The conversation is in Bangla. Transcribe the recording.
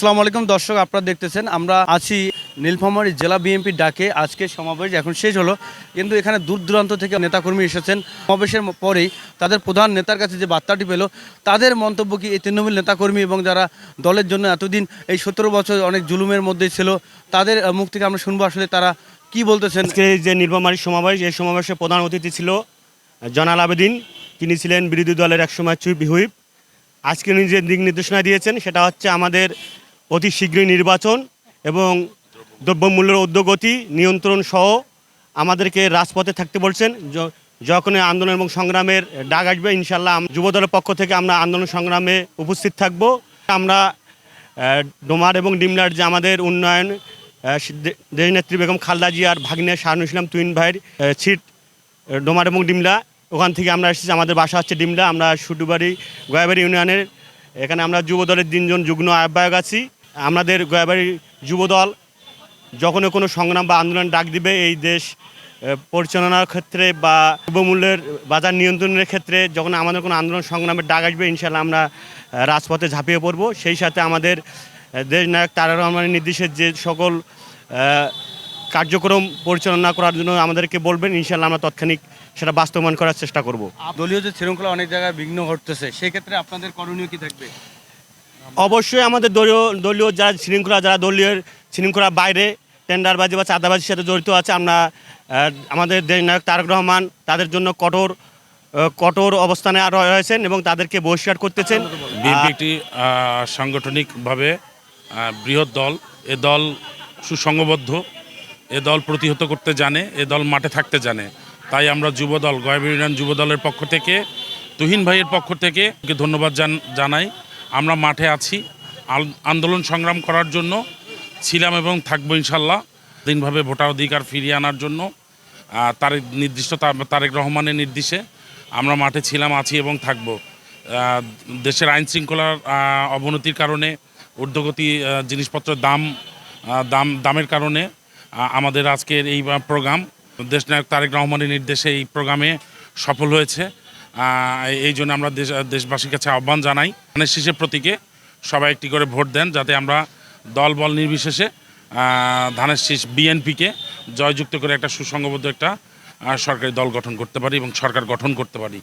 আসসালামু আলাইকুম দর্শক, আপনারা দেখতেছেন আমরা আছি নীলফামারী জেলা বিএনপির ডাকে আজকে সমাবেশ এখন শেষ হলো, কিন্তু এখানে দূর দূরান্ত থেকে নেতাকর্মী এসেছেন। সমাবেশের পরেই তাদের প্রধান নেতার কাছে যে বার্তাটি পেল, তাদের মন্তব্য কি এই তৃণমূল নেতাকর্মী এবং যারা দলের জন্য এতদিন এই 17 বছর অনেক জুলুমের মধ্যে ছিল, তাদের মুখ থেকে আমরা শুনবো আসলে তারা কি বলতেছেন। আজকে যে নীলফামারী সমাবেশ, এই সমাবেশে প্রধান অতিথি ছিল জয়নাল আবেদিন। তিনি ছিলেন বিরোধী দলের একসময় হুইপ। আজকে উনি যে দিক নির্দেশনা দিয়েছেন সেটা হচ্ছে আমাদের অতি শীঘ্রই নির্বাচন এবং দ্রব্যমূল্যের ঊর্ধ্বগতি নিয়ন্ত্রণ সহ আমাদেরকে রাজপথে থাকতে বলছেন। যখন আন্দোলন এবং সংগ্রামের ডাক আসবে ইনশাল্লাহ যুবদলের পক্ষ থেকে আমরা আন্দোলন সংগ্রামে উপস্থিত থাকব। আমরা ডোমার এবং ডিমলার যে আমাদের উন্নয়ন দেশনেত্রী বেগম খালেদা জিয়ার ভাগ্নে শাহানুল ইসলাম তুহিন ভাইয়ের সিট ডোমার এবং ডিমলা, ওখান থেকে আমরা এসেছি। আমাদের বাসা হচ্ছে ডিমলা। আমরা সুটুবাড়ি গয়াবাড়ি ইউনিয়নের এখানে আমরা যুবদলের 3 জন যুগ্ম আহ্বায়ক আছি। আমাদের গয়াবাড়ি যুবদল যখন কোনো সংগ্রাম বা আন্দোলন ডাক দিবে এই দেশ পরিচালনার ক্ষেত্রে বা দ্রব্যমূল্যের বাজার নিয়ন্ত্রণের ক্ষেত্রে যখন আমাদের কোনো আন্দোলন সংগ্রামের ডাক আসবে ইনশাল্লাহ আমরা রাজপথে ঝাঁপিয়ে পড়ব। সেই সাথে আমাদের দেশ নায়ক তারেক রহমানের নির্দেশের যে সকল কার্যক্রম পরিচালনা করার জন্য আমাদেরকে বলবেন, ইনশাল্লাহ আমরা তৎক্ষণিক সেটা বাস্তবায়ন করার চেষ্টা করব। দলীয় যে শৃঙ্খলা অনেক জায়গায় বিঘ্ন ঘটতেছে, সেই ক্ষেত্রে আপনাদের করণীয় কি থাকবে? অবশ্যই আমাদের দলীয় যারা দলীয় শৃঙ্খলার বাইরে টেন্ডারবাজি বা চাঁদাবাজির সাথে জড়িত আছে, আমরা আমাদের দেশ নায়ক তারেক রহমান তাদের জন্য কঠোর অবস্থানে আর রয়েছেন এবং তাদেরকে বহিষ্কার করতেছেন। বিএনপি একটি সাংগঠনিকভাবে বৃহৎ দল। এ দল সুসংঘবদ্ধ, এ দল প্রতিহত করতে জানে, এ দল মাঠে থাকতে জানে। তাই আমরা যুবদল গয়াবাড়ি ইউনিয়ন যুবদলের পক্ষ থেকে তুহিন ভাইয়ের পক্ষ থেকে ধন্যবাদ জানাই। আমরা মাঠে আছি আন্দোলন সংগ্রাম করার জন্য, ছিলাম এবং থাকবো ইনশাল্লাহ দিনভাবে ভোটার অধিকার ফিরিয়ে আনার জন্য। তারেক রহমানের নির্দেশে আমরা মাঠে ছিলাম, আছি এবং থাকব। দেশের আইন শৃঙ্খলার অবনতির কারণে ঊর্ধ্বগতি জিনিসপত্রের দামের কারণে আমাদের আজকের এই প্রোগ্রাম দেশনায়ক তারেক রহমানের নির্দেশে এই প্রোগ্রামে সফল হয়েছে। এই জন্য আমরা দেশবাসীর কাছে আহ্বান জানাই, ধানের শীষের প্রতীকে সবাই একটি করে ভোট দেন, যাতে আমরা দল বল নির্বিশেষে ধানের শীষ বিএনপিকে জয়যুক্ত করে একটা সুসংঘবদ্ধ একটা সরকারি দল গঠন করতে পারি এবং সরকার গঠন করতে পারি।